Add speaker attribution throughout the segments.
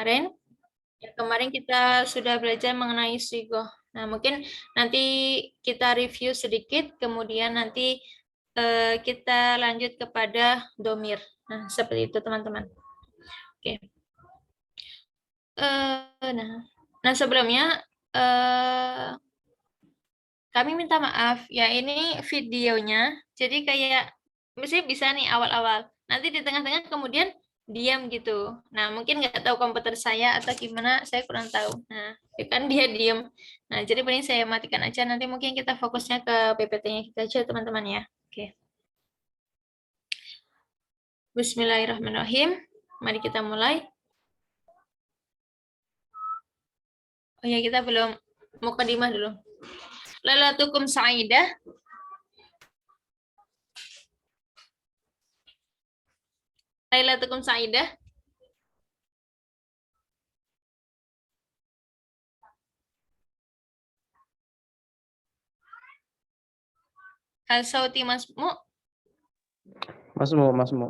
Speaker 1: kemarin. Ya, kemarin kita sudah belajar mengenai sigoh. Nah, mungkin nanti kita review sedikit, kemudian nanti kita lanjut kepada domir. Nah, seperti itu teman-teman. Oke. Nah sebelumnya kami minta maaf ya, ini videonya, jadi kayak mesti bisa nih awal-awal, nanti di tengah-tengah kemudian diam gitu. Nah mungkin nggak tahu komputer saya atau gimana, saya kurang tahu. Nah ya kan dia diam. Nah jadi paling saya matikan aja, nanti mungkin kita fokusnya ke PPT-nya kita aja teman-teman ya. Oke. Bismillahirrahmanirrahim. Mari kita mulai. Oh ya, kita belum mukadimah dulu. Lailatukum sa'idah. Lailatukum sa'idah. Hal sauti masmu?
Speaker 2: Masmu.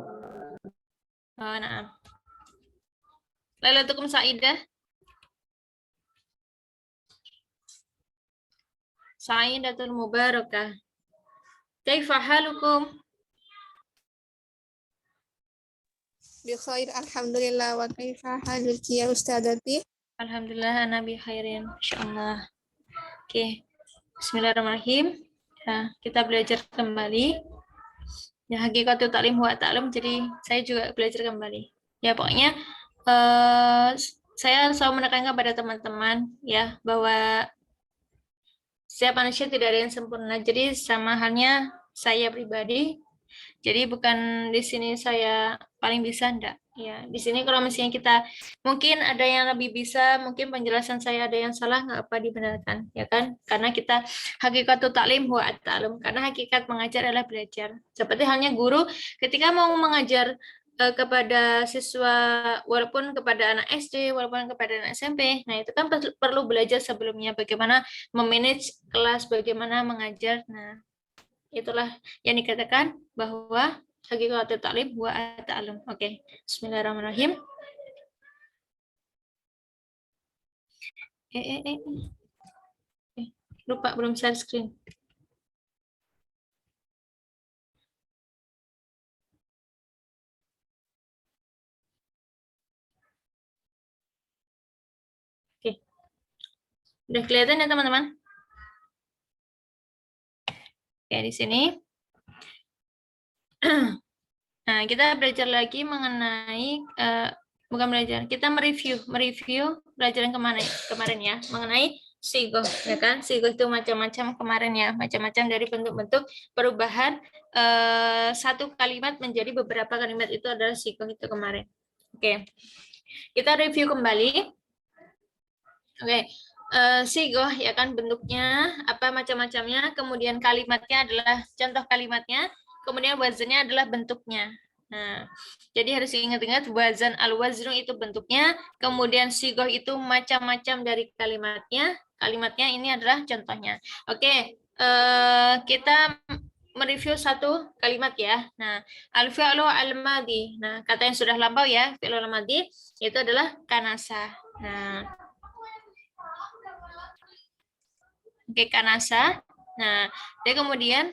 Speaker 1: Oh, nah. Lailatukum sa'idah. Sa'idatul mubarakah. Kaifa halukum?
Speaker 3: Bikhair, alhamdulillah, wa kaifa haluki ya ustadzati?
Speaker 1: Alhamdulillah, Nabi khairin, insyaallah. Oke, bismillahirrahmanirrahim. Nah, kita belajar kembali. Ya, hakikatul ta'lim huwa ta'lum, jadi saya juga belajar kembali. Ya, pokoknya saya selalu menekankan pada teman-teman ya bahwa setiap manusia tidak ada yang sempurna. Jadi sama halnya saya pribadi. Jadi bukan di sini saya paling bisa, enggak. Ya, di sini kalau misalnya kita mungkin ada yang lebih bisa, mungkin penjelasan saya ada yang salah, nggak apa dibenarkan, ya kan? Karena kita hakikatul taklim huwa at-ta'lum, karena hakikat mengajar adalah belajar. Seperti halnya guru ketika mau mengajar kepada siswa, walaupun kepada anak SD, walaupun kepada anak SMP, nah itu kan perlu belajar sebelumnya bagaimana memanage kelas, bagaimana mengajar. Nah, itulah yang dikatakan bahwa hakikatul ta'lim huwa at-ta'allum. Oke, bismillahirrahmanirrahim. Lupa belum share screen. Oke. Udah kelihatan ya teman-teman? Oke, di sini. Nah, kita belajar lagi mengenai bukan belajar, kita mereview pelajaran kemarin ya, mengenai sigoh, ya kan? Sigoh itu macam-macam kemarin ya, macam-macam dari bentuk-bentuk perubahan satu kalimat menjadi beberapa kalimat, itu adalah sigoh itu kemarin. Oke, kita review kembali. Oke, sigoh ya kan, bentuknya apa, macam-macamnya, kemudian kalimatnya adalah contoh kalimatnya, kemudian wazannya adalah bentuknya. Nah, jadi harus ingat-ingat wazan al-waznu itu bentuknya, kemudian sigoh itu macam-macam dari kalimatnya ini adalah contohnya. Oke, kita mereview satu kalimat ya. Nah, al-fi'lu al-madi. Nah, kata yang sudah lampau ya, fi'lu al-madi itu adalah kanasa. Nah, oke, kanasa. Nah, dan kemudian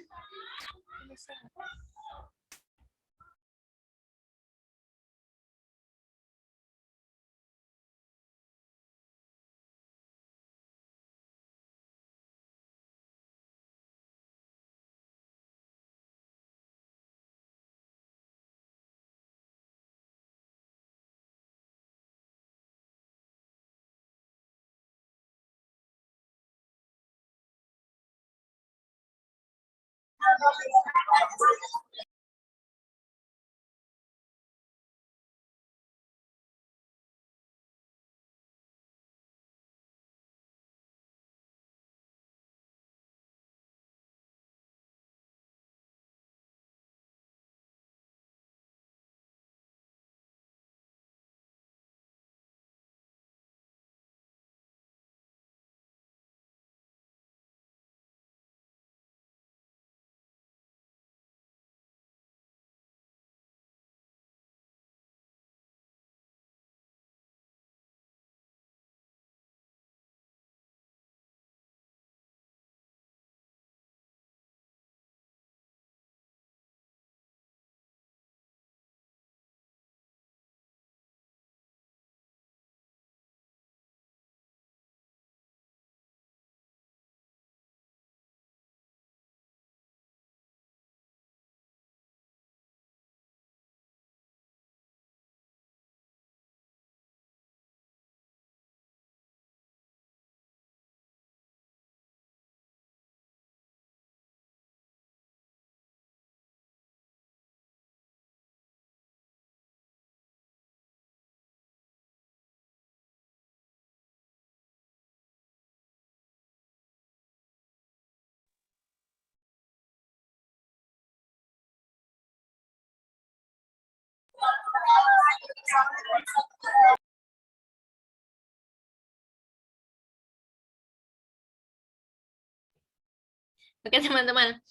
Speaker 1: Oke teman-teman,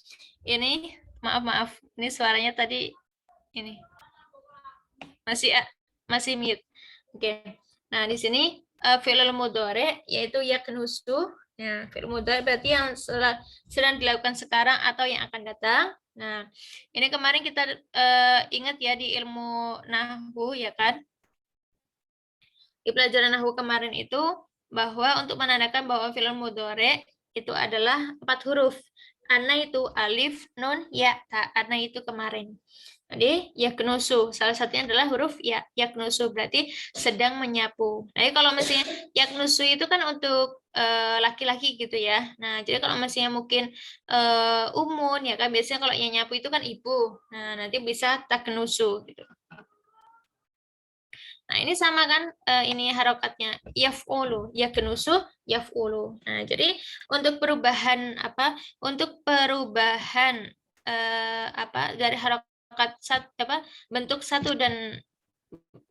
Speaker 1: ini maaf, ini suaranya tadi ini masih mute. Oke, nah di sini fi'il mudhari yaitu yaknusu. Ya, fi'il mudhari berarti yang sedang dilakukan sekarang atau yang akan datang. Nah, ini kemarin kita ingat ya di ilmu nahwu ya kan? Di pelajaran nahwu kemarin itu bahwa untuk menandakan bahwa fi'il mudhari itu adalah 4 huruf. Ana itu alif, nun, ya, ta. Ana itu kemarin. Jadi yaknusu, salah satunya adalah huruf ya, yaknusu berarti sedang menyapu. Nah, kalau misalnya yaknusu itu kan untuk laki-laki gitu ya. Nah, jadi kalau misalnya mungkin umun ya kan biasanya kalau yang nyapu itu kan ibu. Nah, nanti bisa taknusu gitu. Nah, ini sama kan ini harokatnya yaf'ulu, yaknusu, yaf'ulu. Nah, jadi untuk perubahan apa? Untuk perubahan apa dari harokat bentuk satu dan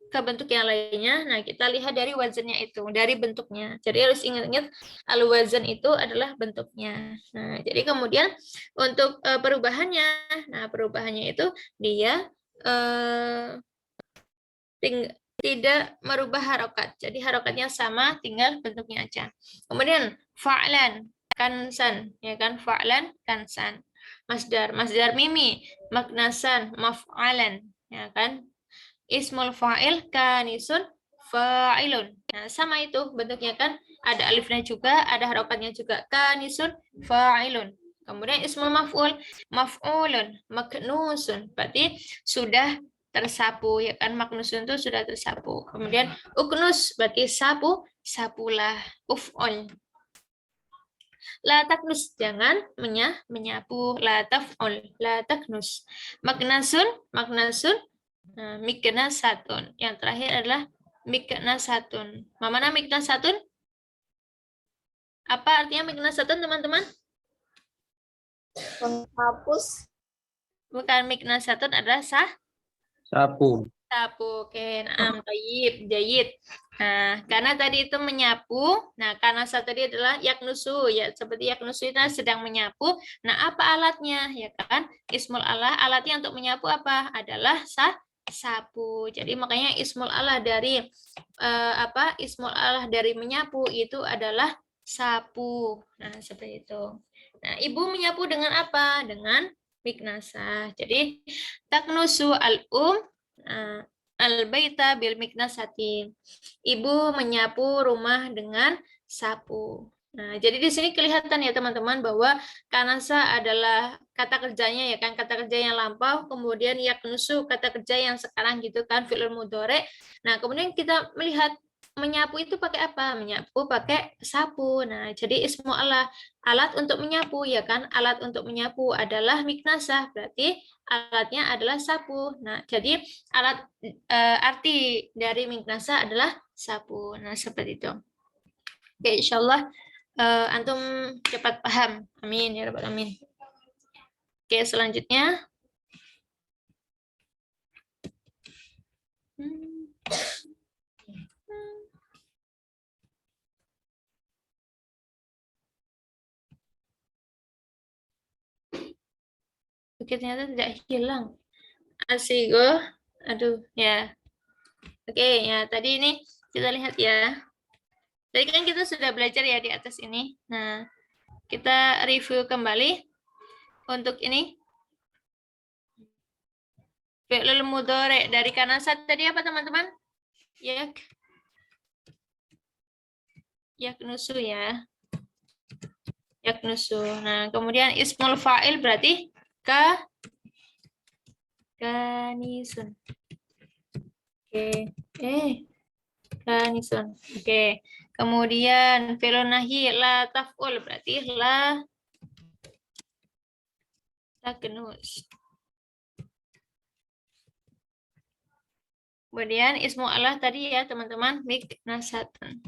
Speaker 1: ke bentuk yang lainnya. Nah, kita lihat dari wazannya itu, dari bentuknya. Jadi harus ingat-ingat al-wazan itu adalah bentuknya. Nah, jadi kemudian untuk perubahannya, nah perubahannya itu dia tidak merubah harokat. Jadi harokatnya sama, tinggal bentuknya aja. Kemudian fa'lan, kansan, ya kan? Fa'lan, kansan. Masdar mimi, maknasan, maf'alan, ya kan? Ismul fa'il kanisun fa'ilun. Nah, sama itu bentuknya kan ada alifnya juga, ada harokatnya juga. Kanisun fa'ilun. Kemudian ismul maf'ul, maf'ulun, maknusun. Berarti sudah tersapu ya kan, maknusun itu sudah tersapu. Kemudian uknus berarti sapu, sapulah. Uf'ul. La taknus, jangan menyapu. La taf'ul, la taknus. Maknasun, maknasun, miknasatun. Yang terakhir adalah miknasatun. Mana miknasatun? Apa artinya miknasatun, teman-teman?
Speaker 3: Menghapus.
Speaker 1: Bukan, miknasatun adalah
Speaker 2: Sapu.
Speaker 1: sapu. Oke, jayid. Nah, karena tadi itu menyapu, nah karena tadi adalah yaknusu, ya seperti yaknusu itu sedang menyapu. Nah, apa alatnya? Ya kan? Ismul Allah, alatnya untuk menyapu apa? Adalah sapu. Jadi makanya ismul Allah dari Ismul Allah dari menyapu itu adalah sapu. Nah, seperti itu. Nah, ibu menyapu dengan apa? Dengan miknasah. Jadi taknusu al-baita bil miknasati. Ibu menyapu rumah dengan sapu. Nah, jadi di sini kelihatan ya teman-teman bahwa kanasa adalah kata kerjanya ya kan, kata kerja yang lampau, kemudian yaknusu kata kerja yang sekarang gitu kan, fi'il mudhari. Nah, kemudian kita melihat menyapu itu pakai apa? Menyapu pakai sapu. Nah, jadi ismu Allah, alat untuk menyapu ya kan, alat untuk menyapu adalah miknasah, berarti alatnya adalah sapu. Nah, jadi alat arti dari miknasah adalah sapu. Nah, seperti itu. Oke, insyaallah antum cepat paham. Amin ya rabbal alamin. Oke, selanjutnya. Oke, ternyata tidak hilang. Asigo. Aduh, ya. Oke, ya tadi ini kita lihat ya. Tadi kan kita sudah belajar ya di atas ini. Nah, kita review kembali untuk ini. Fi'lul mudhari dari kanasat tadi apa teman-teman? Yaknusu ya. Yaknusu. Nah, kemudian ismul fa'il berarti kanisun. Oke. Kanisun. Oke. Kemudian fi'lun nahi la taf'ul berarti la taknus. Kemudian ismu Allah tadi ya teman-teman, miknasatun.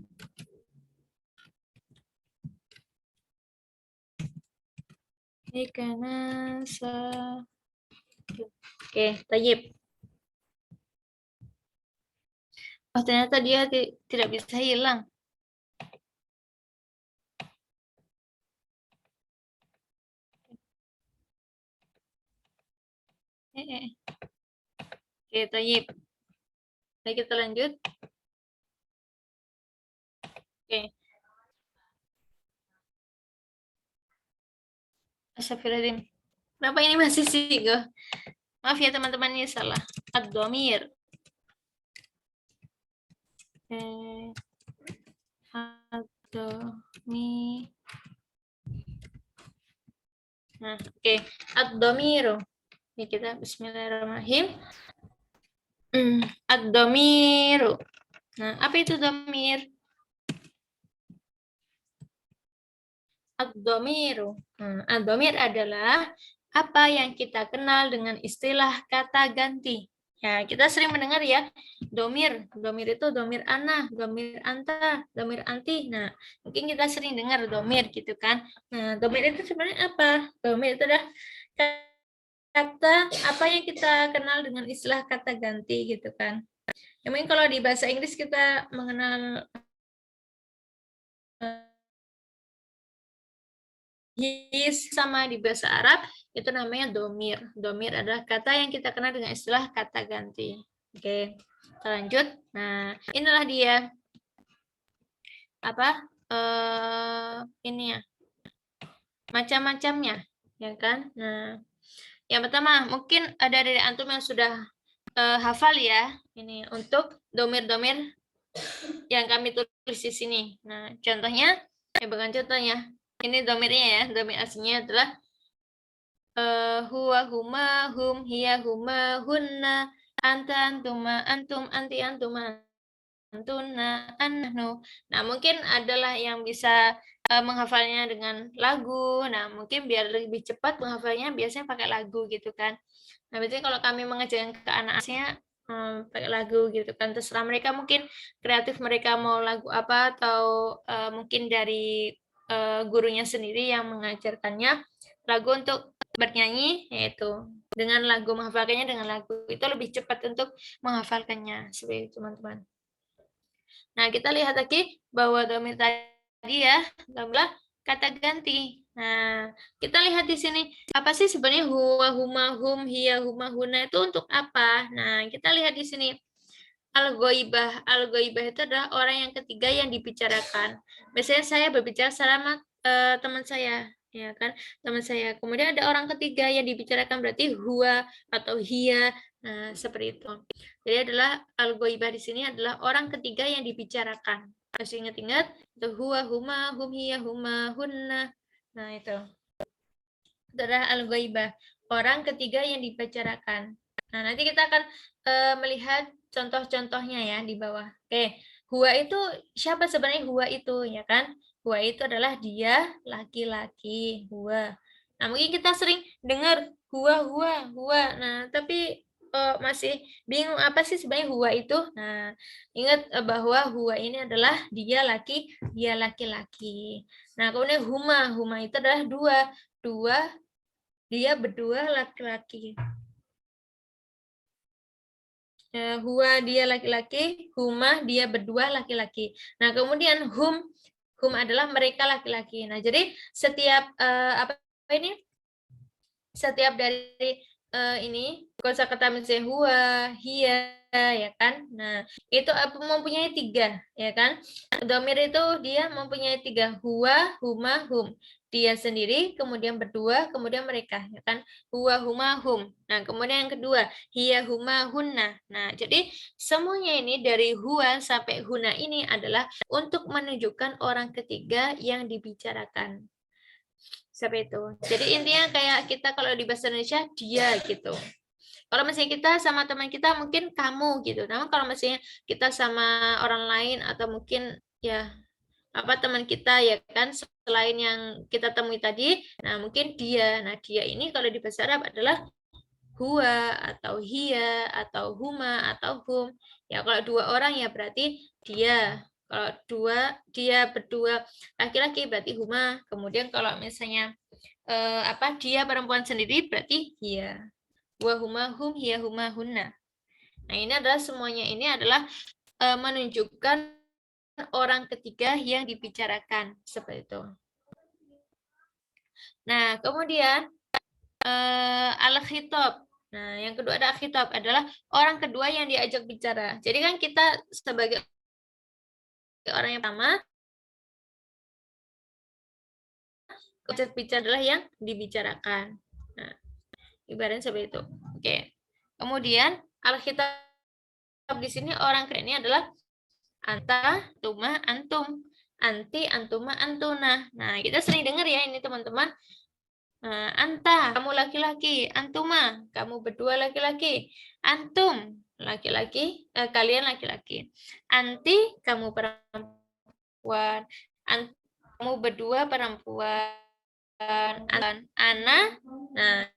Speaker 1: Miknasatun. Oke, tayyib. Oh, ternyata dia tidak bisa hilang. Oke, Tayyip. Baik, kita lanjut. Oke. Astagfirullahaladzim. Kenapa ini masih sigoh? Maaf ya teman-teman, ini salah. Ad-dhamir. Ad-dhamir. Nah, oke. Ad-dhamiru. Ini kita bismillahirrahmanirrahim. Ad-dhamiru. Nah, apa itu dhamir? Ad-dhamiru. Ad-dhamir adalah apa yang kita kenal dengan istilah kata ganti. Ya, kita sering mendengar ya, domir. Domir itu domir ana, domir anta, domir anti. Nah, mungkin kita sering dengar domir gitu kan. Nah, domir itu sebenarnya apa? Domir itu adalah kata apa yang kita kenal dengan istilah kata ganti gitu kan. Ya, mungkin kalau di bahasa Inggris kita mengenal his, sama di bahasa Arab itu namanya domir. Domir adalah kata yang kita kenal dengan istilah kata ganti. Oke, kita lanjut. Nah, inilah dia apa ini ya, macam-macamnya, ya kan. Nah, yang pertama mungkin ada dari antum yang sudah hafal ya, ini untuk domir-domir yang kami tulis di sini. Nah, contohnya, bukan contohnya, ini domirnya ya, domir aslinya adalah huwa, huma, hum, hiya, huma, hunna, anta, antuma, antum, anti, antuma, antuna, annu. Nah, mungkin adalah yang bisa menghafalnya dengan lagu. Nah, mungkin biar lebih cepat menghafalnya biasanya pakai lagu gitu kan. Nah, biasanya kalau kami mengajarkan ke anak-anaknya pakai lagu gitu kan. Terserah mereka, mungkin kreatif mereka mau lagu apa, atau mungkin dari gurunya sendiri yang mengajarkannya lagu untuk bernyanyi, yaitu dengan lagu, menghafalkannya dengan lagu. Itu lebih cepat untuk menghafalkannya, seperti itu teman-teman. Nah, kita lihat lagi bahwa domir tadi ya, adalah kata ganti. Nah, kita lihat di sini, apa sih sebenarnya huwa, huma, hum, hiya, huma, huna itu untuk apa? Nah, kita lihat di sini. Al-ghaibah. Al-ghaibah itu adalah orang yang ketiga yang dibicarakan. Biasanya saya berbicara sama teman saya, ya kan? Teman saya. Kemudian ada orang ketiga yang dibicarakan, berarti huwa atau hiya. Nah, seperti itu. Jadi adalah al-ghaibah di sini adalah orang ketiga yang dibicarakan. Harus ingat-ingat, itu huwa, huma, hum, hiya, huma, hunna. Nah, itu. Itu adalah al-ghaibah. Orang ketiga yang dibicarakan. Nah, nanti kita akan melihat contoh-contohnya ya di bawah. Oke, huwa itu siapa sebenarnya huwa itu, ya kan? Huwa itu adalah dia laki-laki, huwa. Nah, mungkin kita sering dengar huwa. Nah, tapi masih bingung apa sih sebenarnya huwa itu. Nah, ingat bahwa huwa ini adalah dia laki-laki. Nah, kemudian huma itu adalah dua, dia berdua laki-laki. Huwa dia laki-laki, huma dia berdua laki-laki. Nah, kemudian hum adalah mereka laki-laki. Nah, jadi setiap apa ini? Setiap dari ini kosakata misalnya huwa, hiya, ya kan? Nah, itu mempunyai 3, ya kan? Domir itu dia mempunyai 3, huwa, huma, hum. Dia sendiri, kemudian berdua, kemudian mereka, ya kan? Huwa, huma, hum. Nah, kemudian yang kedua, hiya, huma, hunna. Nah, jadi semuanya ini dari huwa sampai hunna ini adalah untuk menunjukkan orang ketiga yang dibicarakan. Seperti itu. Jadi intinya kayak kita kalau di bahasa Indonesia dia gitu. Kalau misalnya kita sama teman kita mungkin kamu gitu. Namun kalau misalnya kita sama orang lain atau mungkin ya apa teman kita ya kan selain yang kita temui tadi, nah mungkin dia. Nah, dia ini kalau di bahasa Arab adalah huwa atau hiya atau huma atau hum. Ya kalau 2 orang ya berarti dia. Kalau dia berdua laki-laki berarti huma. Kemudian kalau misalnya dia perempuan sendiri berarti hiya. Wa huma hum, hiya huma hunna. Nah, ini adalah semuanya ini adalah menunjukkan orang ketiga yang dibicarakan seperti itu. Nah, kemudian al-khitab. Nah, yang kedua ada khitab adalah orang kedua yang diajak bicara. Jadi kan kita sebagai orang yang pertama, objek bicara adalah yang dibicarakan. Nah, ibaratnya seperti itu. Oke. Kemudian al-khitab di sini orang kedua ini adalah anta, tuma, antum, anti, antuma, antuna. Nah, kita sering dengar ya ini teman-teman. Anta, kamu laki-laki. Antuma, kamu berdua laki-laki. Antum, laki-laki, kalian laki-laki. Anti, kamu perempuan. Kamu berdua perempuan. Ana, nah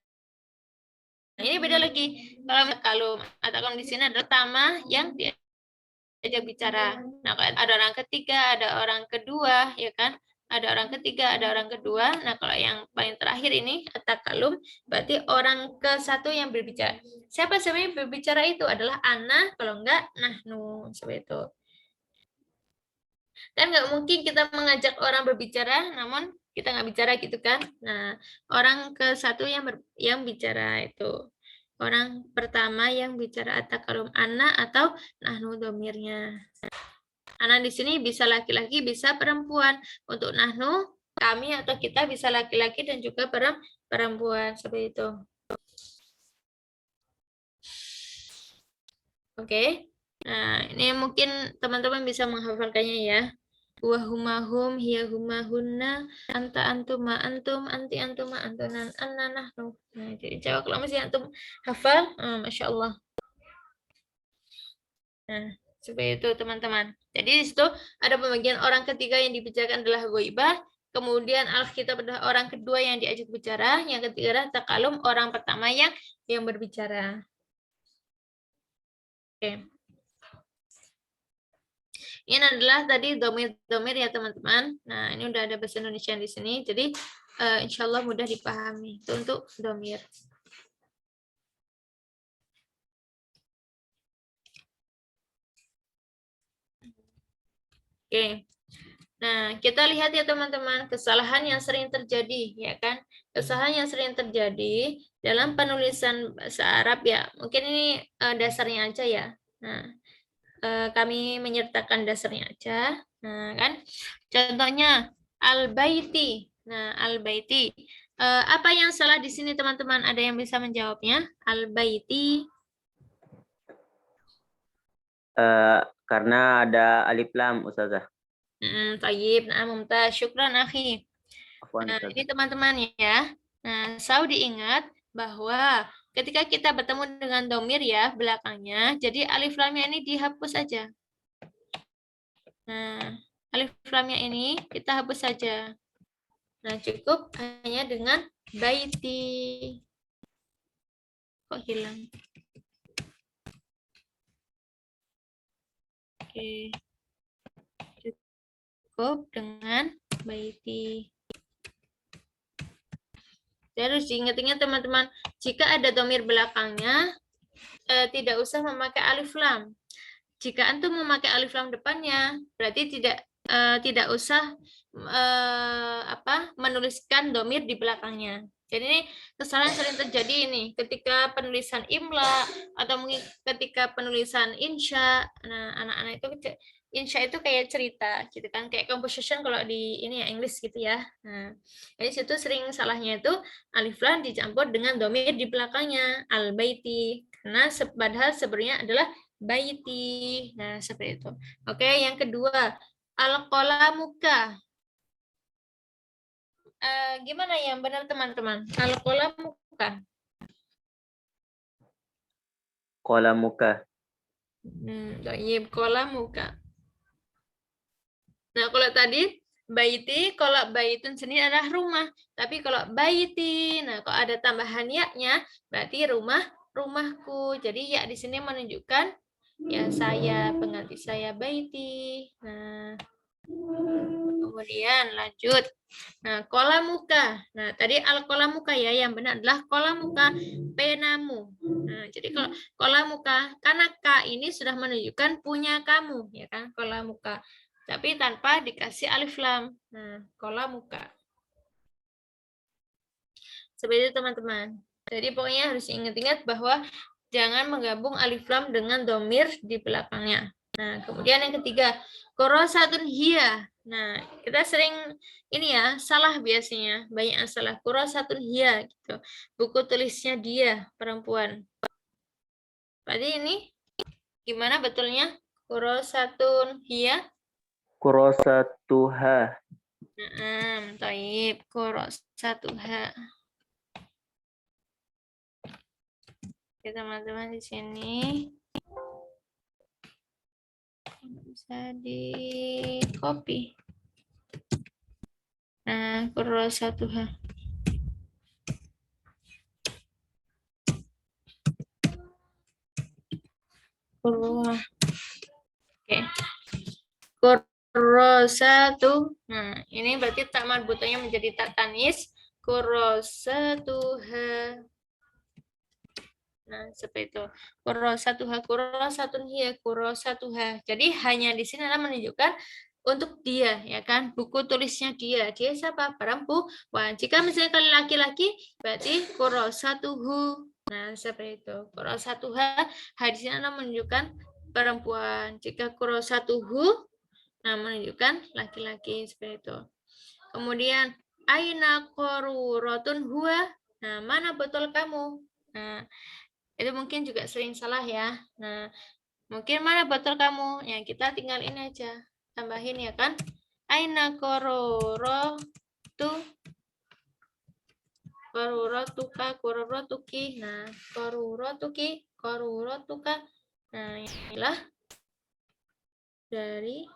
Speaker 1: ini beda lagi. Kalau atau di sini adalah tama yang diajak bicara. Nah, ada orang ketiga, ada orang kedua, ya kan? Ada orang ketiga, ada orang kedua. Nah, kalau yang paling terakhir ini at-takalum, berarti orang ke satu yang berbicara. Siapa sebenarnya yang berbicara itu adalah ana, kalau enggak nahnu, seperti itu. Kan nggak mungkin kita mengajak orang berbicara, namun kita nggak bicara gitu kan? Nah, orang ke satu yang bicara itu. Orang pertama yang bicara at-takalum ana atau nahnu domirnya. Ana di sini bisa laki-laki, bisa perempuan. Untuk nahnu, kami atau kita bisa laki-laki dan juga perempuan. Seperti itu. Oke. Nah, ini mungkin teman-teman bisa menghafalkannya ya. Wahumahum, hiyahumahunna, anta antuma antum, anti antuma antunan, anna nahnu. Nah, jadi jawab kalau masih antum hafal, Masya Allah. Nah, seperti itu teman-teman. Jadi di situ ada pembagian orang ketiga yang dibicarakan adalah ghaibah, kemudian al-khitab adalah orang kedua yang diajak bicara, yang ketiga adalah takalum, orang pertama yang berbicara. Oke. Ini adalah tadi domir ya teman-teman. Nah, ini udah ada bahasa Indonesia di sini, jadi insya Allah mudah dipahami. Itu untuk domir. Oke. Nah, kita lihat ya teman-teman, kesalahan yang sering terjadi, ya kan? Kesalahan yang sering terjadi dalam penulisan bahasa Arab ya. Mungkin ini dasarnya aja ya. Nah, kami menyertakan dasarnya aja. Nah, kan? Contohnya al-baiti. Nah, al-baiti. Apa yang salah di sini teman-teman? Ada yang bisa menjawabnya? Al-baiti.
Speaker 2: Karena ada alif lam, Ustazah.
Speaker 1: Tayyib, nah, mumtaz. Syukran, akhi. Nah, ini teman-teman ya. Nah, selalu diingat bahwa ketika kita bertemu dengan domir ya belakangnya, jadi alif lamnya ini dihapus saja. Nah, alif lamnya ini kita hapus saja. Nah, cukup hanya dengan baiti. Kok hilang? Oke. Cukup dengan baiti. Terus diingat-ingat teman-teman, jika ada domir belakangnya, tidak usah memakai alif lam. Jika antum memakai alif lam depannya, berarti tidak usah menuliskan domir di belakangnya. Jadi ini kesalahan sering terjadi ini ketika penulisan imla atau mungkin ketika penulisan insya. Nah, anak-anak itu insya itu kayak cerita gitu kan, kayak composition kalau di ini ya English gitu ya. Nah, jadi situ sering salahnya itu alif lam dicampur dengan domir di belakangnya al-baiti, karena padahal sebenarnya adalah baiti. Nah, seperti itu. Oke, yang kedua, al-qalamuka. Gimana yang benar teman-teman? Al-qalamuka.
Speaker 2: Qalamuka.
Speaker 1: Baik, qalamuka. Nah, kalau tadi baiti, kalau baitun sendiri adalah rumah. Tapi kalau baiti, nah kalau ada tambahan ya-nya, berarti rumahku. Jadi ya di sini menunjukkan ya saya, pengganti saya baiti. Nah, kemudian lanjut. Nah, kolamuka. Nah, tadi al-kolamuka ya, yang benar adalah kolamuka, penamu. Nah, jadi kalau kolamuka, karena ka ini sudah menunjukkan punya kamu, ya kan, kolamuka. Tapi tanpa dikasih alif lam. Nah, kolamuka. Seperti itu teman-teman. Jadi pokoknya harus ingat-ingat bahwa jangan menggabung alif lam dengan domir di belakangnya. Nah, kemudian yang ketiga, kurosatun hiya. Nah, kita sering ini ya, salah biasanya. Banyak yang salah. Kurosatun hiya gitu. Buku tulisnya dia, perempuan. Berarti ini gimana betulnya? Kurosatun hiya.
Speaker 2: Kurosatuha.
Speaker 1: Taib. Kurosatuha. Oke, teman-teman di sini. Bisa di copy. Nah, kurosatuha. Oke. Kurosatu. Nah, ini berarti tak marbutanya menjadi tak tanis. Kurosatuha. Nah, seperti itu. Kurosatuha, kurosatun hiya, kurosatuha. Jadi hanya di sini adalah menunjukkan untuk dia, ya kan? Buku tulisnya dia. Dia siapa? Perempuan. Jika misalnya kalian laki-laki, berarti kurosatuhu. Nah, seperti itu. Kurosatuha, di sini adalah menunjukkan perempuan. Jika kurosatuhu, nah menunjukkan laki-laki, seperti itu. Kemudian, aina korurotun huwa. Nah, mana betul kamu? Nah, itu mungkin juga sering salah ya. Nah, mungkin mana betul kamu? Ya, kita tinggal ini aja. Tambahin ya kan? Aina kororotu. Kororotuka, kororotuki. Nah, kororotuki, kororotuka. Nah, inilah dari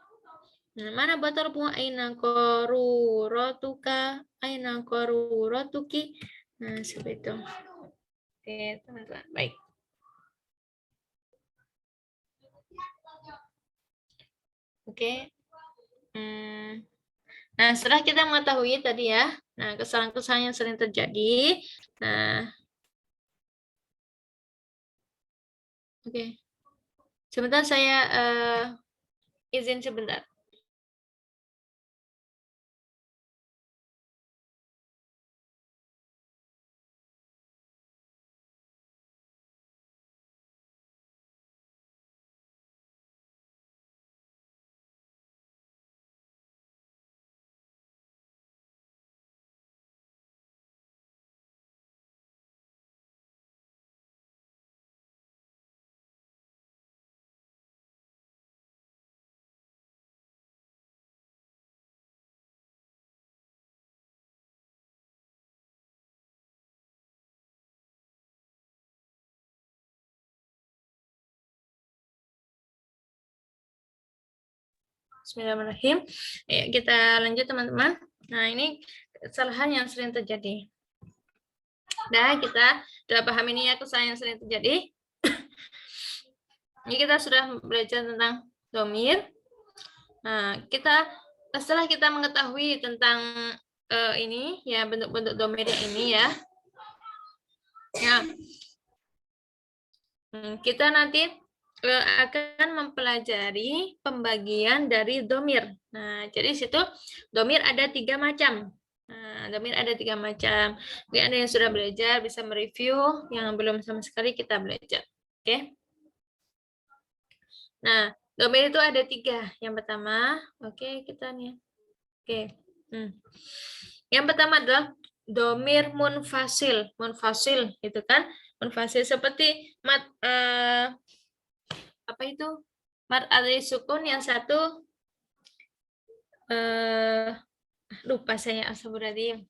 Speaker 1: mana betul bu? Aina kororotuka, aina kororotuki. Nah, seperti itu. Oke, teman-teman. Baik. Oke. Nah, setelah kita mengetahui tadi ya, nah kesalahan-kesalahan yang sering terjadi. Nah, oke. Sebentar saya izin sebentar. Bismillahirrahmanirrahim. Ya, kita lanjut teman-teman. Nah, ini kesalahan yang sering terjadi. Nah, kita sudah paham ini ya kesalahan yang sering terjadi. Ini kita sudah belajar tentang domir. Nah, setelah kita mengetahui tentang ini ya bentuk-bentuk domir yang ini ya. Ya. Kita nanti akan mempelajari pembagian dari domir. Nah, jadi situ domir ada 3 macam. Nah, domir ada 3 macam. Mungkin ada yang sudah belajar bisa mereview, yang belum sama sekali kita belajar. Oke. Nah, domir itu ada 3. Yang pertama, oke kita nih. Oke. Yang pertama adalah domir munfasil. Munfasil itu kan munfasil seperti apa itu? Mad alif sukun yang satu lupa saya astagfirullahaladzim.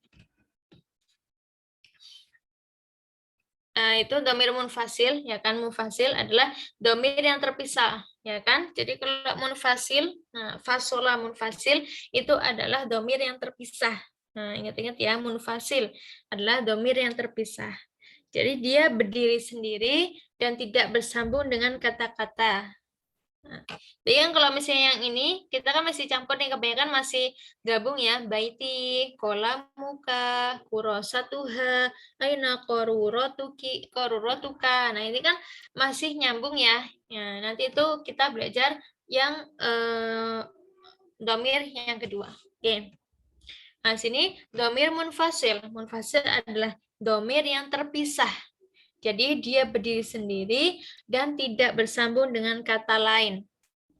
Speaker 1: Itu domir munfasil ya kan, munfasil adalah domir yang terpisah ya kan. Jadi kalau munfasil, nah fasola munfasil itu adalah domir yang terpisah. Nah, ingat-ingat ya, munfasil adalah domir yang terpisah. Jadi dia berdiri sendiri dan tidak bersambung dengan kata-kata. Nah, jadi kan kalau misalnya yang ini, kita kan masih campur nih, kebanyakan masih gabung ya. Baiti, kolamuka, kurosatuha, aina korurotuka. Nah, ini kan masih nyambung ya. Ya, nanti itu kita belajar yang domir yang kedua. Oke. Nah, sini domir munfasil. Munfasil adalah domir yang terpisah. Jadi dia berdiri sendiri dan tidak bersambung dengan kata lain.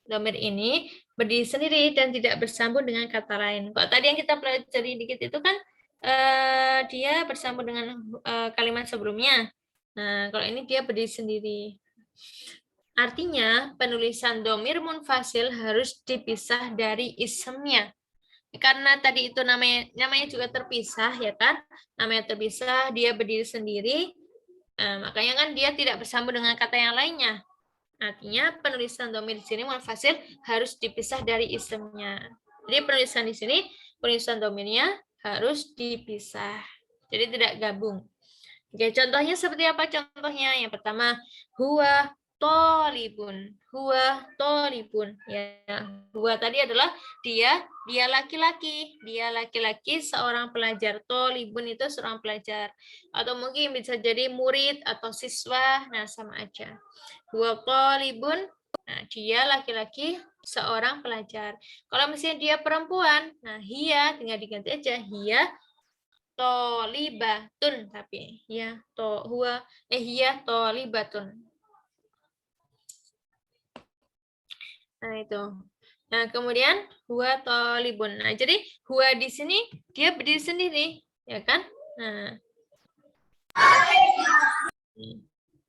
Speaker 1: Domir ini berdiri sendiri dan tidak bersambung dengan kata lain. Kalau tadi yang kita pelajari dikit itu kan dia bersambung dengan kalimat sebelumnya. Nah, kalau ini dia berdiri sendiri. Artinya, penulisan domir munfasil harus dipisah dari isemnya. Karena tadi itu namanya juga terpisah, ya kan? Namanya terpisah, dia berdiri sendiri. Makanya kan dia tidak bersambung dengan kata yang lainnya. Artinya penulisan domir di sini munfasil harus dipisah dari isemnya. Jadi penulisan di sini, penulisan domirnya harus dipisah. Jadi tidak gabung. Oke, contohnya seperti apa contohnya? Yang pertama, huwa tolibun. Huwa tolibun. Ya, huwa tadi adalah dia laki-laki. Dia laki-laki seorang pelajar. Tolibun itu seorang pelajar. Atau mungkin bisa jadi murid atau siswa. Nah, sama aja. Huwa tolibun. Nah, dia laki-laki seorang pelajar. Kalau misalnya dia perempuan, nah hiya tinggal diganti aja. Hiya tolibatun, tapi ya hiya tolibatun. Nah, itu. Nah, kemudian huwa tolibun. Nah, jadi huwa di sini dia berdiri sendiri, ya kan? Nah.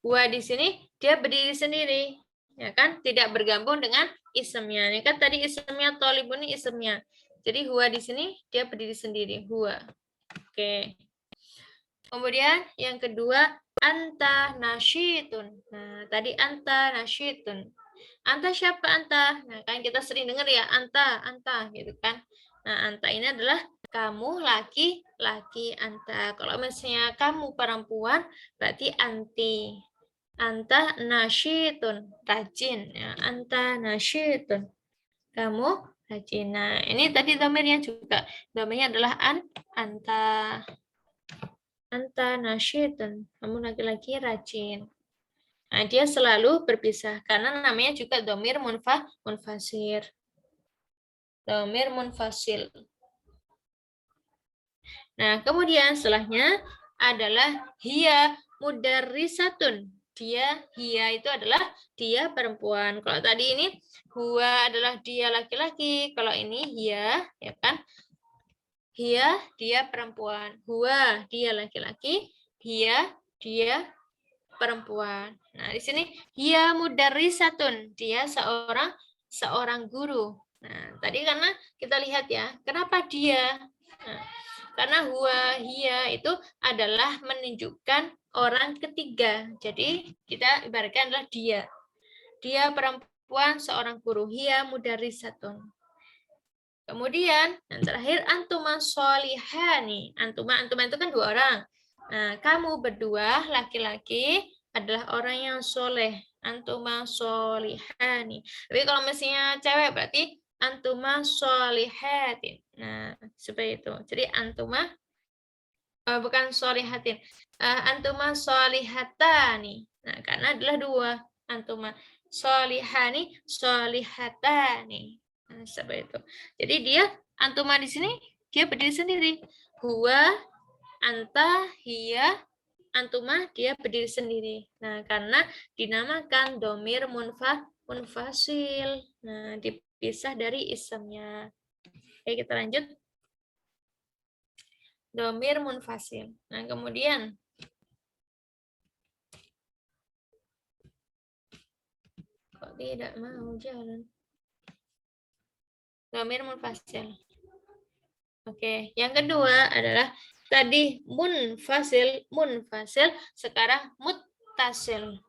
Speaker 1: Huwa di sini dia berdiri sendiri, ya kan? Tidak bergabung dengan isemnya. Ini kan tadi isemnya tolibun ini isemnya. Jadi huwa di sini dia berdiri sendiri, huwa. Oke. Kemudian yang kedua, anta nasyitun. Nah, tadi anta nasyitun. Anta siapa anta? Nah, kan kita sering dengar ya, anta gitu kan. Nah, anta ini adalah kamu laki-laki anta. Kalau misalnya kamu perempuan, berarti anti. Anta nasyitun, rajin. Ya, anta nasyitun. Kamu rajin. Nah, ini tadi domirnya juga. Domirnya adalah anta. Anta nasyitun, kamu laki-laki rajin. Nah, dia selalu berpisah karena namanya juga domir munfasir. Domir munfasil. Nah, kemudian setelahnya adalah hiya mudarrisatun. Hiya itu adalah dia perempuan. Kalau tadi ini huwa adalah dia laki-laki. Kalau ini hiya, ya kan? Hiya, dia perempuan. Huwa, dia laki-laki. Hiya, dia perempuan. Nah, di sini hiya mudarrisatun. Dia seorang guru. Nah, tadi karena kita lihat ya, kenapa dia? Nah, karena huwa, hiya itu adalah menunjukkan orang ketiga. Jadi, kita ibaratkan adalah dia. Dia perempuan, seorang guru. Hiya mudarrisatun. Kemudian yang terakhir antuma sholihani. Antuma itu kan dua orang. Nah, kamu berdua laki-laki adalah orang yang soleh. Antuma sholihani. Tapi kalau misalnya cewek berarti antuma sholihatin. Nah, seperti itu. Jadi antuma bukan sholihatin. Antuma sholihatani. Nah, karena adalah dua. Antuma sholihani, sholihatani. Nah, seperti itu. Jadi dia antuma di sini dia berdiri sendiri. Huwa, anta, hiya, antuma dia berdiri sendiri. Nah, karena dinamakan domir munfasil. Nah, dipisah dari isemnya. Oke, kita lanjut. Domir munfasil. Nah, kemudian kok tidak mau jalan? Domir munfasil. Oke, yang kedua adalah tadi munfasil, sekarang muttasil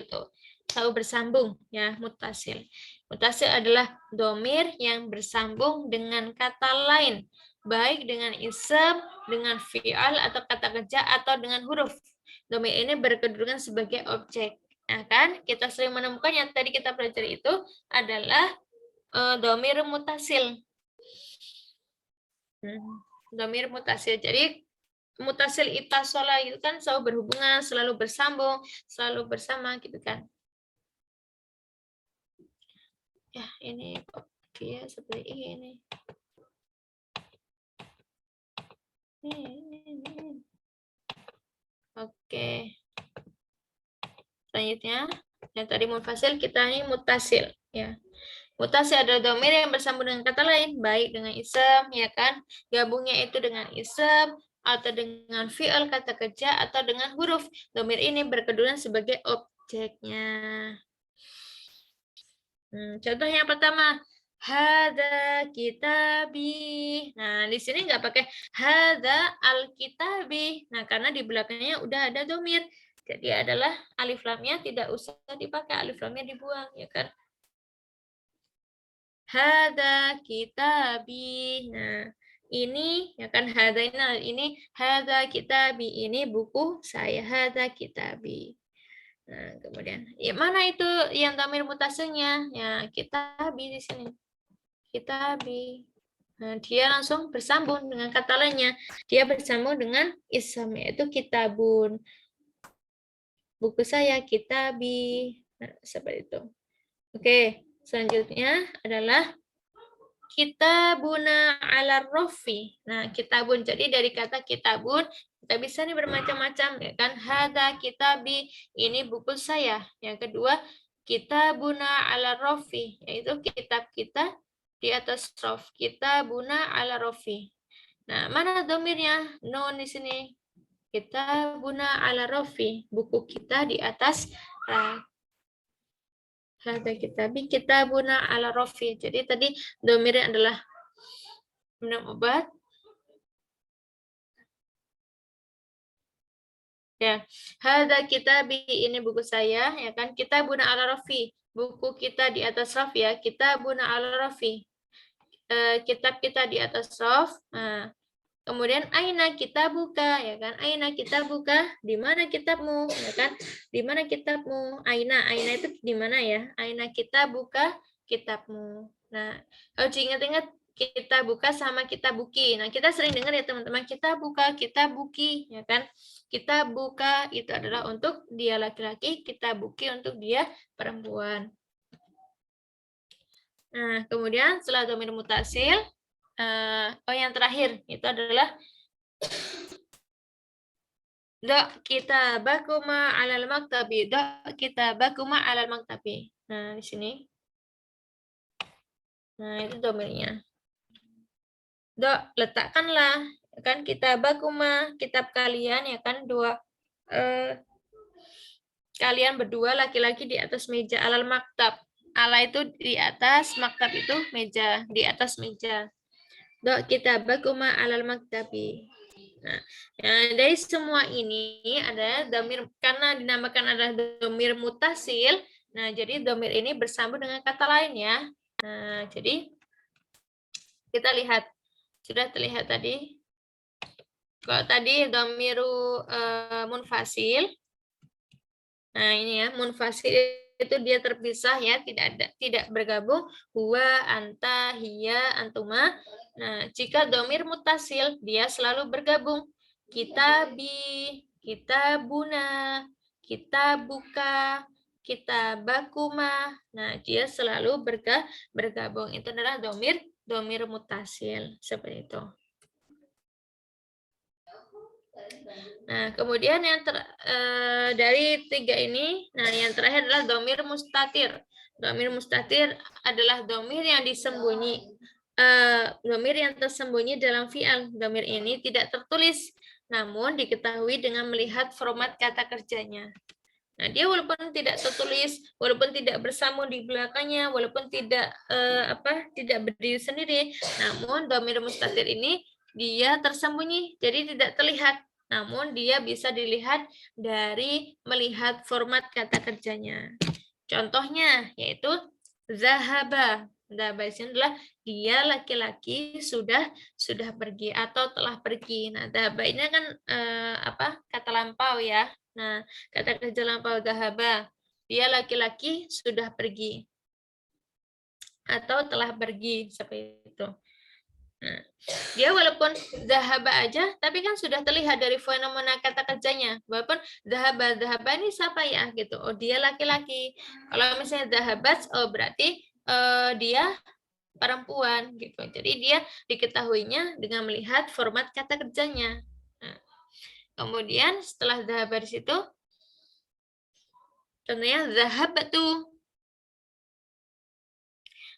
Speaker 1: tuh selalu bersambung ya, muttasil. Muttasil adalah domir yang bersambung dengan kata lain, baik dengan isem, dengan fi'al atau kata kerja atau dengan huruf. Domir ini berkedudukan sebagai objek. Nah, kan kita sering menemukan yang tadi kita pelajari itu adalah dhamir mutasil. Dhamir mutasil. Jadi mutasil ittasola itu kan selalu berhubungan, selalu bersambung, selalu bersama gitu kan. Ya, ini dia seperti ini. Oke. Selanjutnya, yang tadi munfasil, kita ini mutasil. Ya. Mutasil adalah dhamir yang bersambung dengan kata lain, baik dengan isem, ya kan? Gabungnya itu dengan isem, atau dengan fi'il kata kerja, atau dengan huruf. Dhamir ini berkedudukan sebagai objeknya. Contoh yang pertama, hada kitabi. Nah, di sini nggak pakai hada al-kitabi. Nah, karena di belakangnya udah ada dhamir. Jadi adalah alif lamnya tidak usah dipakai, alif lamnya dibuang, ya kan? Hada kitabi. Nah, ini ya kan hada ini hada kitabi, ini buku saya, hada kitabi. Nah, kemudian ya mana itu yang dhamir mutasilnya? Ya, kitabi di sini. Kitabi. Nah, dia langsung bersambung dengan kata lainnya. Dia bersambung dengan ism, yaitu kitabun. Buku saya, kitabi. Nah, seperti itu. Oke, selanjutnya adalah kitabuna ala rofi. Nah, kitabun. Jadi dari kata kitabun, kita bisa nih bermacam-macam. Ya kan? Hada kitabi, ini buku saya. Yang kedua, kitabuna ala rofi, yaitu kitab kita di atas rof. Kitabuna ala rofi. Nah, mana domirnya? Nun di sini. Kitabuna ala rofi. Buku kita di atas rak. Hada kitabi kitabuna ala rofi. Jadi tadi domirnya adalah minum obat. Ya, hada kitabi, ini buku saya, ya kan? Kitabuna ala rofi. Buku kita di atas rof ya. Kitabuna ala rofi. Kitab kita di atas rof. Nah, kemudian aina kita buka, ya kan? Aina kita buka, di mana kitabmu, ya kan? Di mana kitabmu? Aina itu di mana ya? Aina kita buka kitabmu. Nah, kalau diingat-ingat kita buka sama kita buki. Nah, kita sering dengar ya teman-teman, kita buka, kita buki, ya kan? Kita buka itu adalah untuk dia laki-laki, kita buki untuk dia perempuan. Nah, kemudian setelah dhamir mutasil, yang terakhir itu adalah kita bakuma alal maktabi. Kita bakuma alal maktabi. Nah, di sini. Nah, itu dhamirnya. Letakkanlah, kan kita bakuma, kitab kalian, ya kan, kalian berdua laki-laki di atas meja alal maktab. Ala itu di atas, maktab itu meja, di atas meja. Kita bakuma alal maktabi. Nah, dari semua ini ada dhamir, karena dinamakan adalah dhamir mutasil. Nah, jadi dhamir ini bersambung dengan kata lain ya. Nah, jadi kita lihat, sudah terlihat tadi. Kalau tadi dhamiru munfasil. Nah, ini ya, munfasil itu dia terpisah ya, tidak bergabung. Huwa, anta, hiya, antuma. Nah, jika dhamir mutasil dia selalu bergabung. Kitabi, kitabuna, kitabuka, kitabakuma. Nah, dia selalu bergabung. Itu adalah dhamir mutasil seperti itu. Nah, kemudian yang dari tiga ini, nah yang terakhir adalah dhamir mustatir. Dhamir mustatir adalah dhamir yang disembunyi, dhamir yang tersembunyi dalam fi'al. Dhamir ini tidak tertulis, namun diketahui dengan melihat format kata kerjanya. Nah, dia walaupun tidak tertulis, walaupun tidak bersambung di belakangnya, walaupun tidak tidak berdiri sendiri, namun dhamir mustatir ini dia tersembunyi, jadi tidak terlihat. Namun dia bisa dilihat dari melihat format kata kerjanya. Contohnya yaitu zahaba. Zahaba ini adalah dia laki-laki sudah pergi atau telah pergi. Nah, zahaba ini kan kata lampau ya. Nah, kata kerja lampau zahaba. dia laki-laki sudah pergi atau telah pergi seperti itu. Nah, dia walaupun zahaba aja, tapi kan sudah terlihat dari fenomena kata kerjanya. Walaupun zahaba ini siapa ya gitu. Oh, dia laki-laki. Kalau misalnya zahabat, oh berarti dia perempuan gitu. Jadi dia diketahuinya dengan melihat format kata kerjanya. Nah, kemudian setelah zahaba di situ, contohnya zahabatu.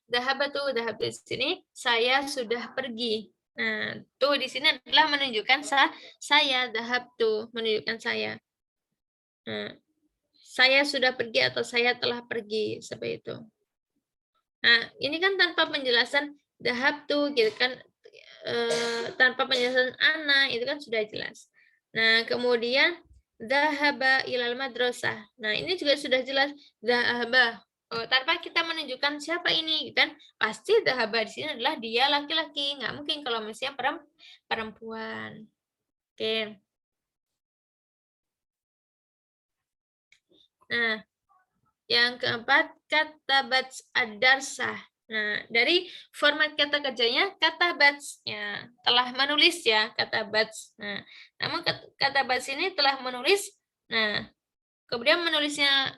Speaker 1: Zahabatu, zahab di sini saya sudah pergi. Nah, tuh di sini adalah menunjukkan saya, zahab tuh menunjukkan saya. Nah, saya sudah pergi atau saya telah pergi seperti itu. Nah, ini kan tanpa penjelasan zahab tuh gitu kan, tanpa penjelasan ana itu kan sudah jelas. Nah, kemudian zahaba ilal madrasah. Nah, ini juga sudah jelas zahaba. Oh, tanpa kita menunjukkan siapa ini kan, pasti zahaba di sini adalah dia laki-laki, nggak mungkin kalau misalnya perempuan. Oke. Nah, yang keempat katabat ad-darsah. Nah, dari format kata kerjanya katabat ya, telah menulis ya katabat. Nah, namun katabat ini telah menulis. Nah, kemudian menulisnya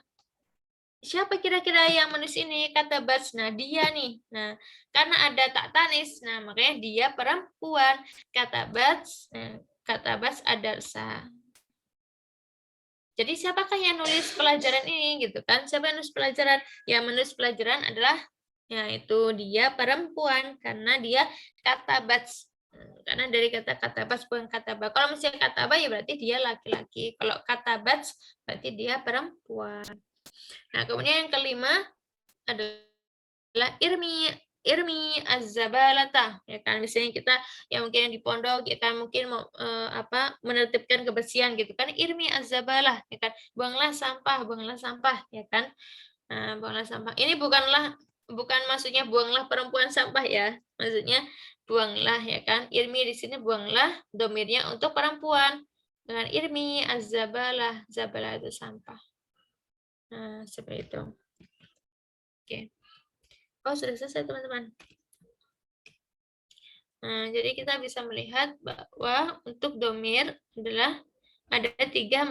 Speaker 1: siapa kira-kira yang menulis ini? Kata Bats. Nah, dia nih. Nah, karena ada tak tanis, nah makanya dia perempuan. Kata Bats, kata Bats adarsa. Jadi siapakah yang nulis pelajaran ini gitu kan? Siapa yang nulis pelajaran? Yang menulis pelajaran adalah yaitu dia perempuan karena dia kata Bats. Karena dari kata Bats bukan kata Ba. Kalau misalnya kata Ba ya berarti dia laki-laki. Kalau kata Bats berarti dia perempuan. Nah, kemudian yang kelima adalah irmi az-zabalata, ya kan, misalnya kita yang mungkin yang di pondok ya kan mungkin mau menertibkan kebersihan gitu kan, irmi az-zabalah ya kan, buanglah sampah ya kan. Nah, buanglah sampah ini bukan maksudnya buanglah perempuan sampah ya, maksudnya buanglah ya kan, irmi di sini buanglah, domirnya untuk perempuan dengan irmi az-zabalah, zabalah itu sampah. Nah, seperti itu. Oke. Oh, sudah selesai, teman-teman. Nah, jadi kita bisa melihat bahwa untuk domir adalah ada tiga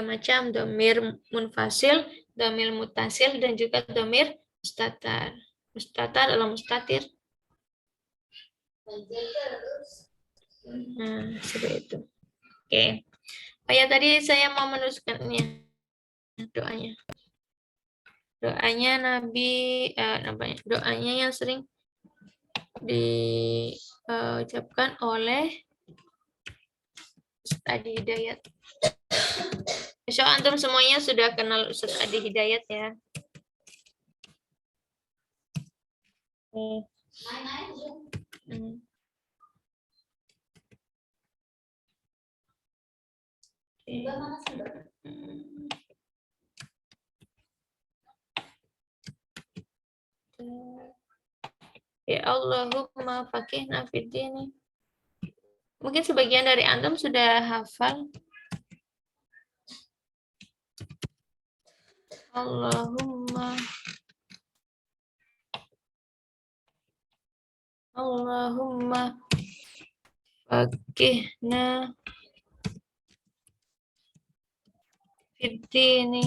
Speaker 1: macam, domir munfasil, domir mutasil, dan juga domir mustatar. Mustatar adalah mustatir. Nah, seperti itu. Oke. Oh ya, tadi saya mau menuliskannya doanya. Doanya doanya yang sering diucapkan oleh Ustaz Adi Hidayat. Insya Allah antum semuanya sudah kenal Ustaz Adi Hidayat ya. Ya Allahumma faqihna fid din. Mungkin sebagian dari antum sudah hafal. Allahumma faqihna fid din.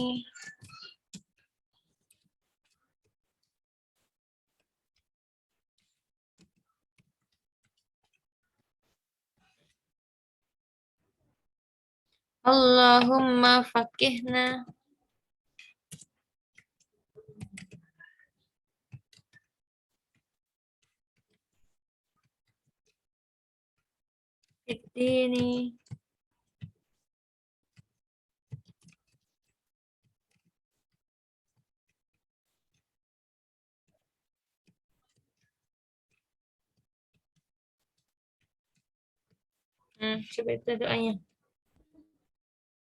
Speaker 1: Allahumma faqihna fiddini. Coba itu doanya.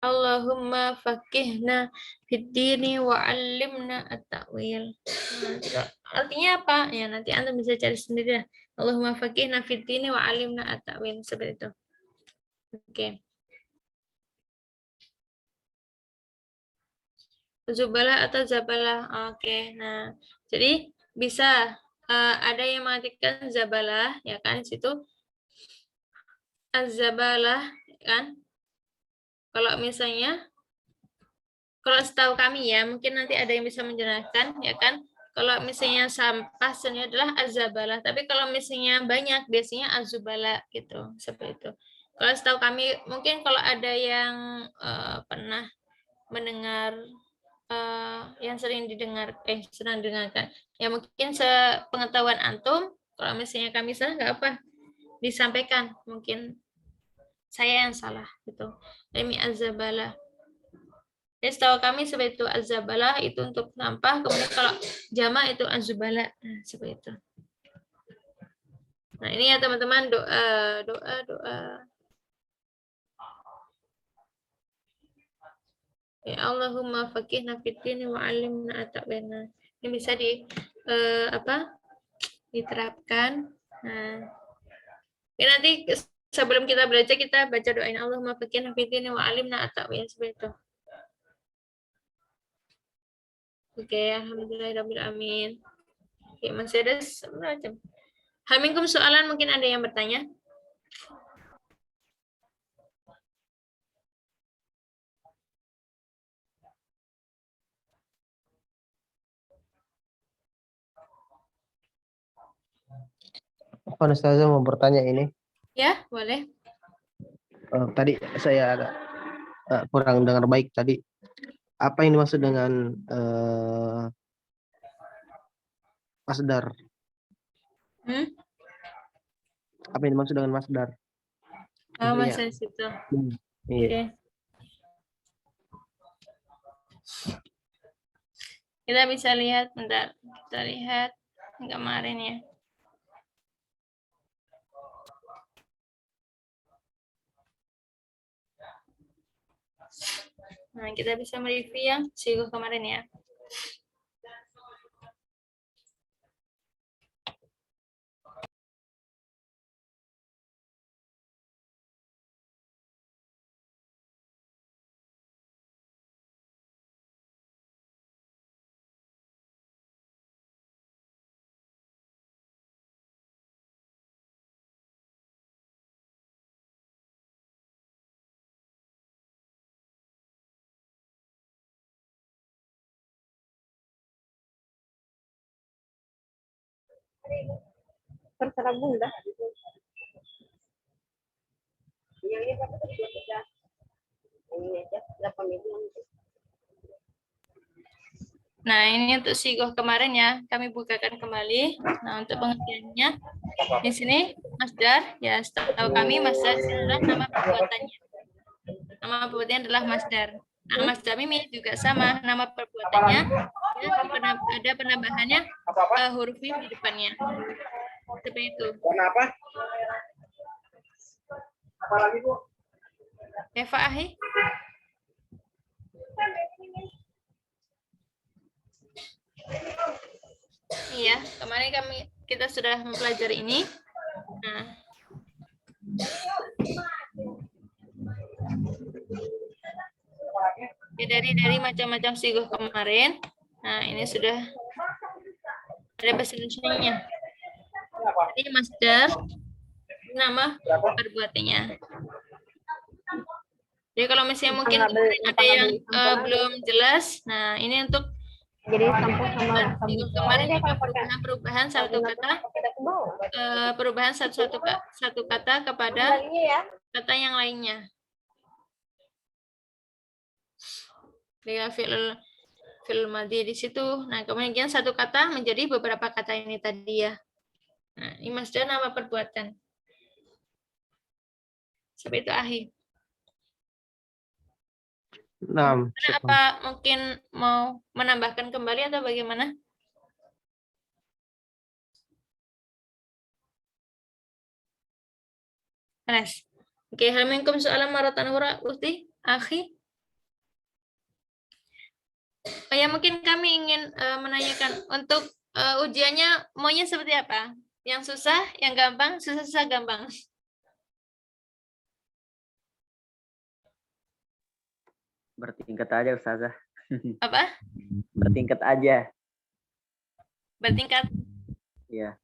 Speaker 1: Allahumma faqihna fiddini wa 'allimna at-ta'wil. Artinya apa? Ya nanti Anda bisa cari sendiri. Allahumma faqihna fiddini wa 'allimna at-ta'wil, seperti itu. Oke. Zubala atau Zabala. Oke, nah jadi bisa ada yang mengartikan Zabala, ya kan? Di situ Az-Zabalah, kan? Kalau misalnya, kalau setahu kami ya, mungkin nanti ada yang bisa menjelaskan, ya kan? Kalau misalnya sampah sebenarnya adalah Az-Zabalah, tapi kalau misalnya banyak, biasanya Az-Zubala gitu, seperti itu. Kalau setahu kami, mungkin kalau ada yang pernah mendengar yang sering dengarkan ya mungkin sepengetahuan antum, kalau misalnya kami salah nggak apa, disampaikan, mungkin saya yang salah gitu. Demi azabala, jadi setahu kami seperti itu, azabala itu untuk sampah, kemudian kalau jama itu azubala, nah, seperti itu. Nah ini ya teman-teman, doa. Ya Allahumma faqihna fid din wa 'allimna at-ta'wina. Ini bisa diterapkan. Nah, ya nanti sebelum kita belajar kita baca doain Allahumma faqihna fid din wa 'allimna at-ta'wina, seperti itu. Oke, alhamdulillahirabbil alamin. Oke, masih ada semacam. Hal minkum soalan, mungkin ada yang bertanya?
Speaker 4: Pak Ustazah mau bertanya ini.
Speaker 1: Ya, boleh.
Speaker 4: Tadi saya agak kurang dengar baik tadi. Apa yang dimaksud dengan masdar? Apa yang dimaksud dengan masdar?
Speaker 1: Oh,
Speaker 4: Iya.
Speaker 1: masih situ.
Speaker 4: Iya.
Speaker 1: Oke. Kita bisa lihat, bentar. Kita lihat kemarin ya. Nah, kita bisa mereview yang sigo kemarin ya.
Speaker 3: Terserah Bunda.
Speaker 1: Nah, ini untuk sigoh kemarin ya, kami bukakan kembali. Nah, untuk pengertiannya, di sini masdar, ya setahu kami masdar adalah nama perbuatannya. Nama perbuatannya adalah masdar. Nah, masdar mimi juga sama, nama perbuatannya, ya, ada penambahannya huruf mim di depannya. Seperti itu.
Speaker 5: Kenapa? Apalagi Bu?
Speaker 1: Eva Ahi? Iya, kemarin kita sudah mempelajari ini. Nah, ya, dari macam-macam sigoh kemarin. Nah, ini sudah ada bahasa Indonesianya. Jadi masdar nama perbuatannya. Jadi kalau misalnya mungkin ada yang belum jelas, nah ini untuk
Speaker 3: Jadi campur sama
Speaker 1: minggu kemarin juga perubahan satu kata, perubahan satu kata kepada kata yang lainnya. Dia fi'il madhi di situ. Nah, kemudian satu kata menjadi beberapa kata ini tadi ya. Nah, ini masdar nama perbuatan. Seperti itu Ahi.
Speaker 4: Nah,
Speaker 1: apa mungkin mau menambahkan kembali atau bagaimana? Res. Oke, hal minkum soalan maratan hura Uti, Akhi. Oh ya, mungkin kami ingin menanyakan untuk ujiannya maunya seperti apa? Yang susah, yang gampang, susah-susah gampang.
Speaker 2: Bertingkat aja Ustazah.
Speaker 1: Apa?
Speaker 2: Bertingkat aja.
Speaker 1: Bertingkat.
Speaker 2: Ya.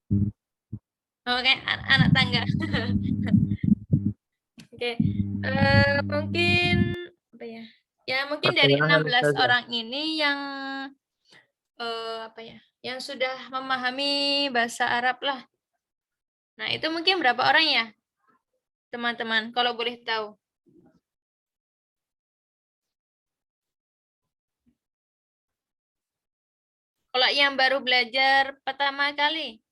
Speaker 1: Oke, anak tangga. Oke. Mungkin apa ya? Ya, mungkin dari
Speaker 4: Pertengahan
Speaker 1: 16
Speaker 4: saja.
Speaker 1: orang ini yang apa ya? Yang sudah memahami bahasa Arab lah. Nah, itu mungkin berapa orang ya? Teman-teman, kalau boleh tahu. Kalau yang baru belajar pertama kali.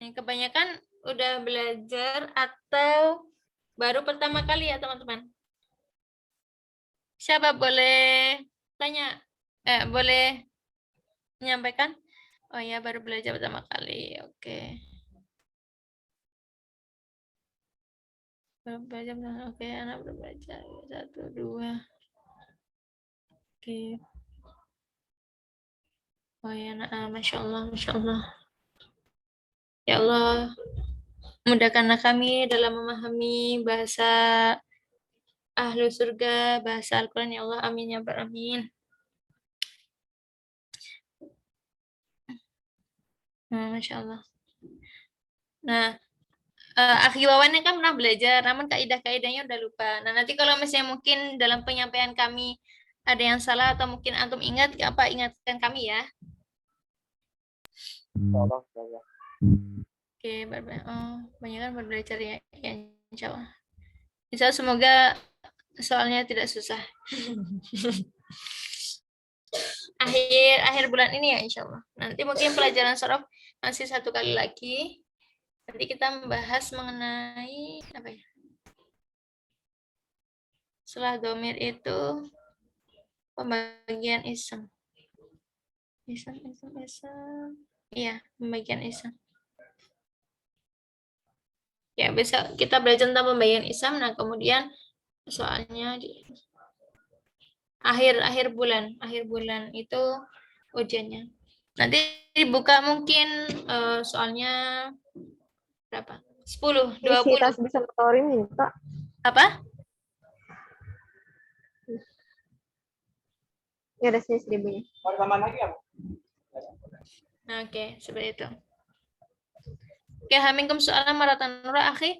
Speaker 1: Yang kebanyakan udah belajar atau baru pertama kali ya, teman-teman? Siapa boleh tanya? Boleh menyampaikan? Oh ya, baru belajar pertama kali. Oke. Baru belajar pertama. Oke, anak baru belajar. 1, 2. Oke. Oh ya, Masya Allah, Masya Allah. Ya Allah, mudahkanlah kami dalam memahami bahasa ahlu surga, bahasa Al-Quran, ya Allah. Amin, ya Rabbal Alamin. Masya Allah. Nah, Akhi Wawan kan pernah belajar, namun kaidah-kaidahnya udah lupa. Nah, nanti kalau misalnya mungkin dalam penyampaian kami ada yang salah atau mungkin antum ingat, apa ingatkan kami ya. Oke, banyak kan belajar ya, insya Allah. Insya Allah semoga soalnya tidak susah. akhir bulan ini ya, insya Allah. Nanti mungkin pelajaran sorof masih 1 kali lagi. Nanti kita membahas mengenai apa ya? Setelah domir itu pembagian isem. Isem. Iya, pembagian isem. Ya, besok kita belajar tentang pembagian isem. Nah, kemudian soalnya di akhir bulan itu ujiannya. Nanti dibuka mungkin soalnya berapa? 10, 20.
Speaker 3: Isi tas bisa motorin minta.
Speaker 1: Apa?
Speaker 3: Ya ada sini 1000-nya.
Speaker 1: Nah, oke, seperti itu. Oke, Hamingkum soalan maratan nura, akhi.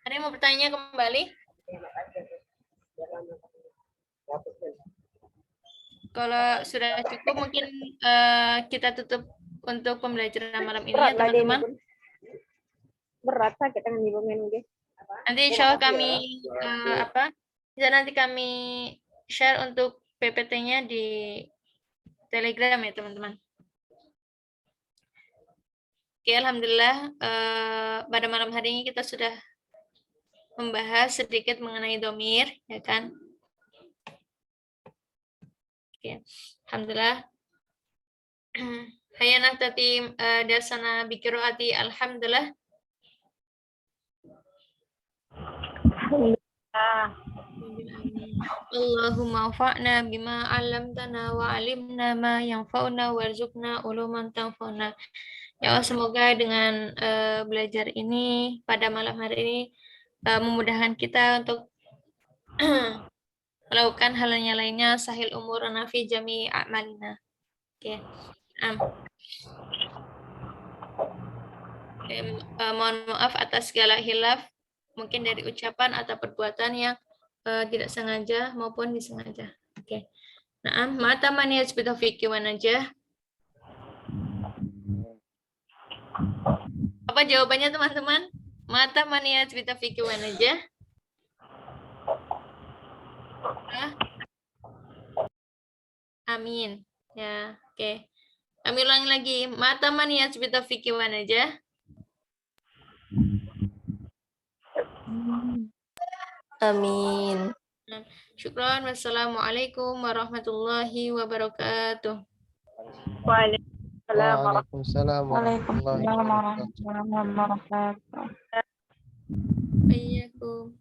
Speaker 1: Ada yang mau bertanya kembali? Kalau sudah cukup, mungkin kita tutup untuk pembelajaran malam ini ya, teman-teman.
Speaker 3: Berat sakit tangan ibu main udah.
Speaker 1: Nanti insya Allah kami bisa nanti kami share untuk PPT-nya di Telegram ya, teman-teman. Oke, alhamdulillah pada malam hari ini kita sudah membahas sedikit mengenai domir, ya kan? Oke, alhamdulillah. Hayana tatim dasana bikiroati alhamdulillah. Allahumma fa'na bima 'allamtana wa 'alimna ma yanfa'una warzuqna uluman tanfa'una. Ya Allah, semoga dengan belajar ini pada malam hari ini memudahkan kita untuk melakukan hal yang lainnya. Sahil umur nafi jami a'malina. Oke. Mohon maaf atas segala hilaf, mungkin dari ucapan atau perbuatan yang tidak sengaja maupun disengaja. Oke. Nah, mata maniyat bitaufiqi wa najah. Apa jawabannya, teman-teman? Mata maniyat bitaufiqi wa najah. Amin. Ya, oke. Kami ulangi lagi. Mata maniyat bitaufiqi wa najah.
Speaker 3: Amin.
Speaker 1: Syukran. Wassalamualaikum warahmatullahi wabarakatuh.
Speaker 4: Waalaikumsalam warahmatullahi wabarakatuh.
Speaker 3: Waalaikumsalam warahmatullahi wabarakatuh.
Speaker 1: Waalaikumsalam.